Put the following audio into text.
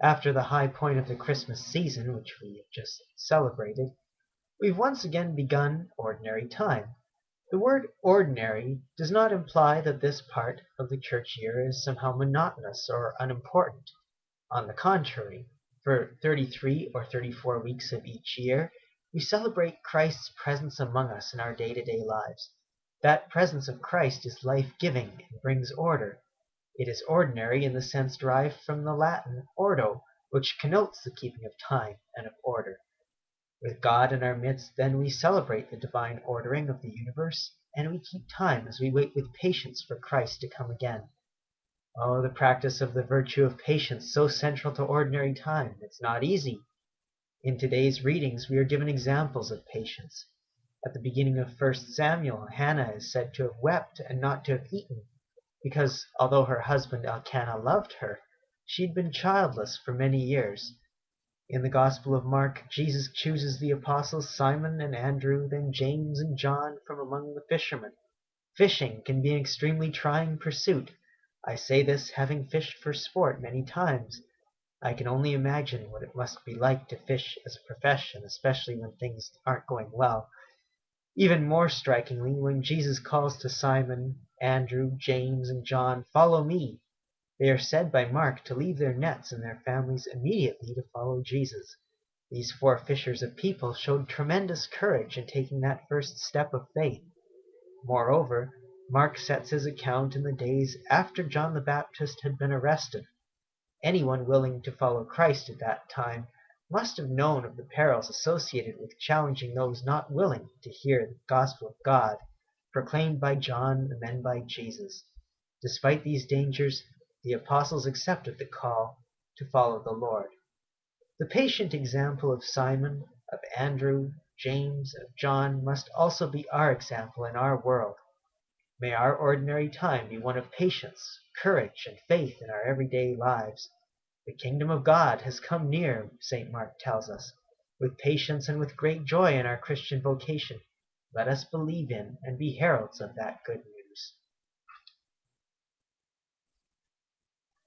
After the high point of the Christmas season, which we have just celebrated, we've once again begun ordinary time. The word ordinary does not imply that this part of the church year is somehow monotonous or unimportant. On the contrary, for 33 or 34 weeks of each year, we celebrate Christ's presence among us in our day-to-day lives. That presence of Christ is life-giving and brings order. It is ordinary in the sense derived from the Latin ordo, which connotes the keeping of time and of order. With God in our midst, then, we celebrate the divine ordering of the universe, and we keep time as we wait with patience for Christ to come again. Oh, the practice of the virtue of patience, so central to ordinary time. It's not easy. In today's readings, we are given examples of patience. At the beginning of 1 Samuel, Hannah is said to have wept and not to have eaten, because although her husband Elkanah loved her, she'd been childless for many years. In the Gospel of Mark, Jesus chooses the apostles Simon and Andrew, then James and John from among the fishermen. Fishing can be an extremely trying pursuit. I say this having fished for sport many times. I can only imagine what it must be like to fish as a profession, especially when things aren't going well. Even more strikingly, when Jesus calls to Simon, Andrew, James, and John, "Follow me," they are said by Mark to leave their nets and their families immediately to follow Jesus. These four fishers of people showed tremendous courage in taking that first step of faith. Moreover, Mark sets his account in the days after John the Baptist had been arrested. Anyone willing to follow Christ at that time must have known of the perils associated with challenging those not willing to hear the gospel of God, proclaimed by John and then by Jesus. Despite these dangers, the apostles accepted the call to follow the Lord. The patient example of Simon, of Andrew, James, of John must also be our example in our world. May our ordinary time be one of patience, courage, and faith in our everyday lives. The kingdom of God has come near, St. Mark tells us. With patience and with great joy in our Christian vocation, let us believe in and be heralds of that good news.